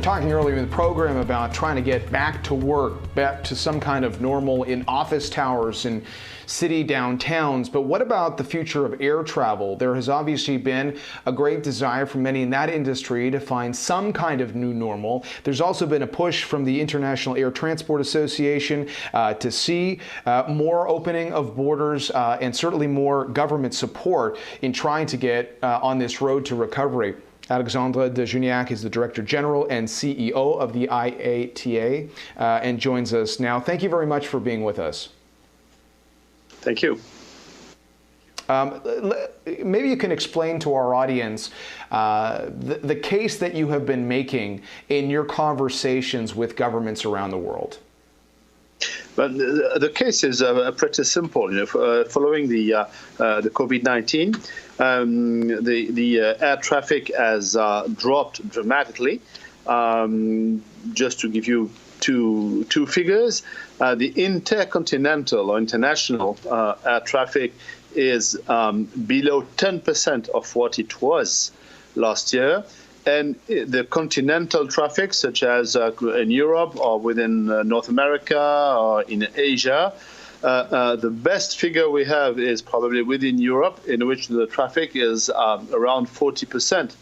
talking earlier in the program about trying to get back to work, back to some kind of normal in office towers and city downtowns. But what about the future of air travel? There has obviously been a great desire from many in that industry to find some kind of new normal. There's also been a push from the International Air Transport Association to see more opening of borders and certainly more government support in trying to get on this road to recovery. Alexandre de Juniac is the Director General and CEO of the IATA and joins us now. Thank you very much for being with us. Thank you. Maybe you can explain to our audience the case that you have been making in your conversations with governments around the world. But the case is pretty simple. Following the COVID-19, the air traffic has dropped dramatically. Just to give you two figures, the intercontinental or international air traffic is below 10% of what it was last year. And the continental traffic, such as in Europe or within North America or in Asia, the best figure we have is probably within Europe, in which the traffic is around 40%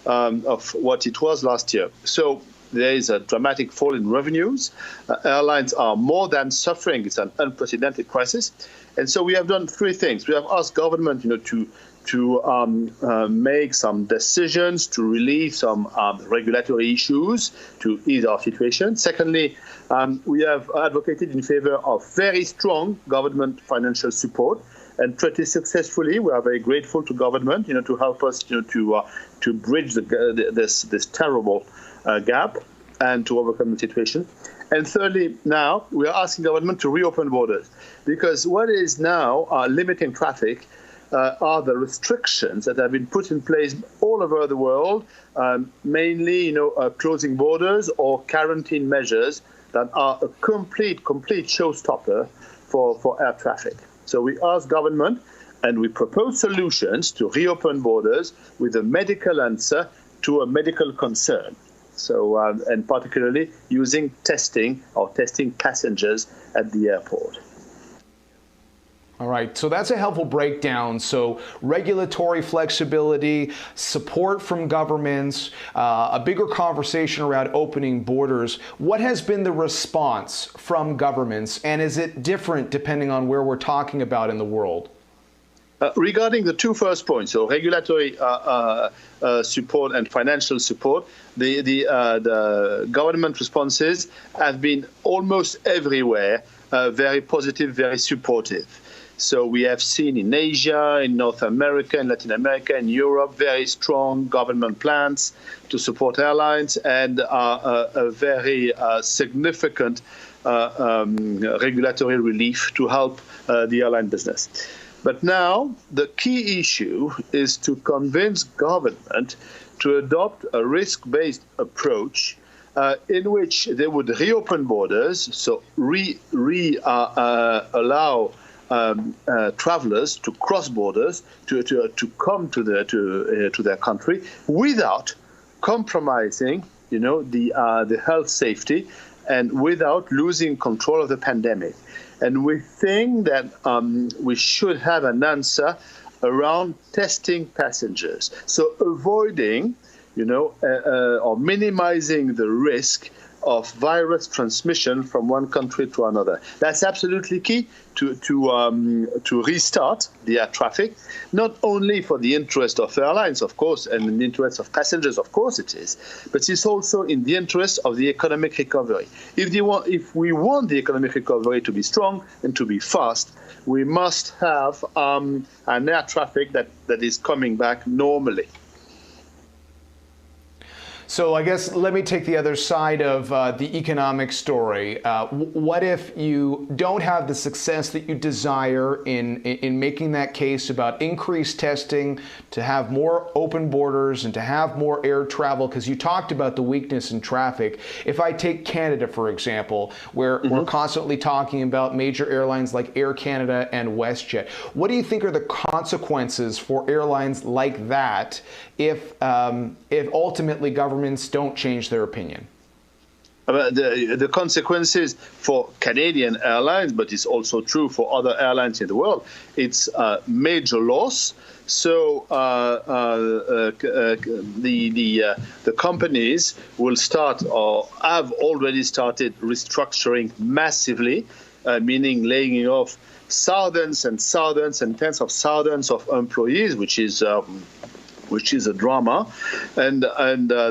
of what it was last year. So there is a dramatic fall in revenues. Airlines are more than suffering. It's an unprecedented crisis. And so we have done three things. We have asked government, to make some decisions, to relieve some regulatory issues, to ease our situation. Secondly, we have advocated in favor of very strong government financial support, and pretty successfully. We are very grateful to government, to help us, to bridge this terrible gap and to overcome the situation. And thirdly, now we are asking government to reopen borders, because what is now limiting traffic are the restrictions that have been put in place all over the world, mainly, closing borders or quarantine measures that are a complete showstopper for air traffic. So we ask government and we propose solutions to reopen borders with a medical answer to a medical concern. So, and particularly using testing passengers at the airport. All right, so that's a helpful breakdown. So regulatory flexibility, support from governments, a bigger conversation around opening borders. What has been the response from governments, and is it different depending on where we're talking about in the world? Regarding the two first points, so regulatory support and financial support, the government responses have been almost everywhere very positive, very supportive. So we have seen in Asia, in North America, in Latin America, in Europe, very strong government plans to support airlines and a very significant regulatory relief to help the airline business. But now the key issue is to convince government to adopt a risk-based approach in which they would reopen borders, so allow travelers to cross borders to come to their country without compromising, the health safety and without losing control of the pandemic. And we think that we should have an answer around testing passengers, so avoiding, or minimizing the risk of virus transmission from one country to another. That's absolutely key to restart the air traffic, not only for the interest of airlines, of course, and in the interest of passengers, of course it is, but it's also in the interest of the economic recovery. If we want the economic recovery to be strong and to be fast, we must have an air traffic that is coming back normally. So I guess let me take the other side of the economic story. What if you don't have the success that you desire in making that case about increased testing, to have more open borders and to have more air travel? Because you talked about the weakness in traffic. If I take Canada, for example, where we're constantly talking about major airlines like Air Canada and WestJet, what do you think are the consequences for airlines like that if ultimately government governments don't change their opinion? The consequences for Canadian airlines, but it's also true for other airlines in the world, it's a major loss. So the companies will start or have already started restructuring massively, meaning laying off thousands and thousands and tens of thousands of employees, which is a drama, and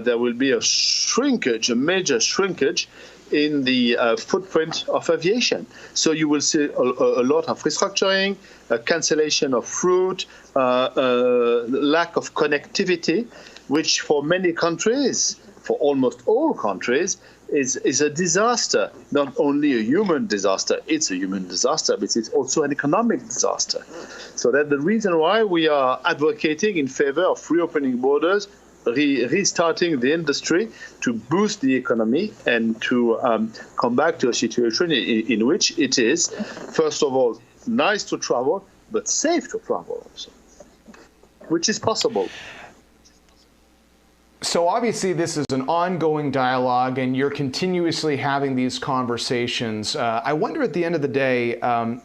there will be a shrinkage, a major shrinkage in the footprint of aviation. So you will see a lot of restructuring, cancellation of route, lack of connectivity, which for many countries, for almost all countries, is a disaster. Not only a human disaster, it's a human disaster, but it's also an economic disaster. So that's the reason why we are advocating in favor of reopening borders, restarting the industry to boost the economy and to come back to a situation in which it is, first of all, nice to travel, but safe to travel also, which is possible. So obviously this is an ongoing dialogue and you're continuously having these conversations. I wonder at the end of the day,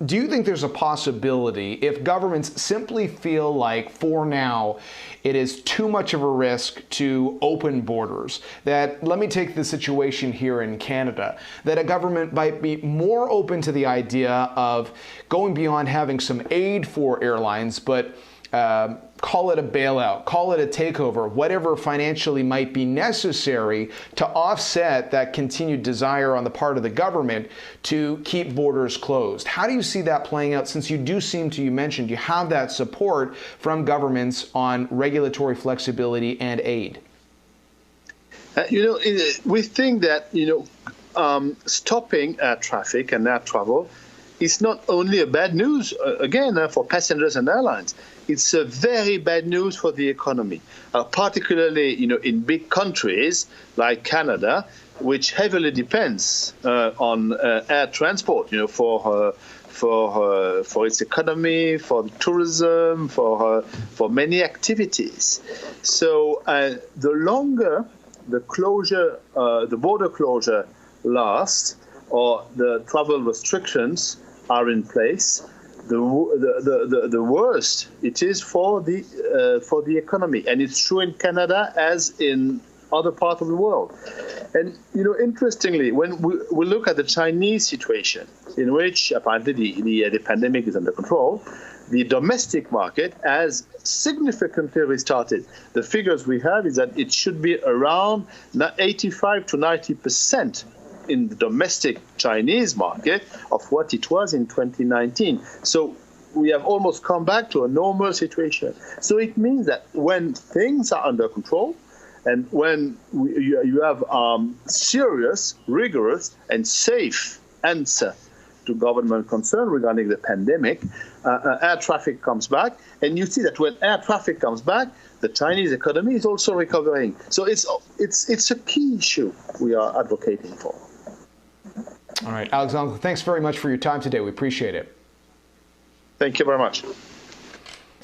do you think there's a possibility if governments simply feel like for now it is too much of a risk to open borders, that, let me take the situation here in Canada, that a government might be more open to the idea of going beyond having some aid for airlines, but call it a bailout, call it a takeover, whatever financially might be necessary to offset that continued desire on the part of the government to keep borders closed. How do you see that playing out, since you do seem to, you mentioned, you have that support from governments on regulatory flexibility and aid? We think that, stopping air traffic and air travel is not only a bad news, for passengers and airlines. It's a very bad news for the economy, particularly in big countries like Canada, which heavily depends on air transport, for its economy, for tourism, for many activities. So the longer the closure, the border closure lasts, or the travel restrictions are in place, the worst it is for the economy, and it's true in Canada as in other parts of the world. And interestingly, when we look at the Chinese situation, in which apparently the pandemic is under control, the domestic market has significantly restarted. The figures we have is that it should be around 85 to 90% in the domestic Chinese market of what it was in 2019. So we have almost come back to a normal situation. So it means that when things are under control, and when you have serious, rigorous, and safe answer to government concern regarding the pandemic, air traffic comes back. And you see that when air traffic comes back, the Chinese economy is also recovering. So it's a key issue we are advocating for. All right, Alexandre, thanks very much for your time today. We appreciate it. Thank you very much.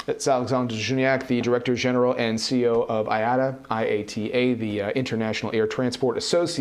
It's Alexandre de Juniac, the Director General and CEO of IATA, the International Air Transport Association.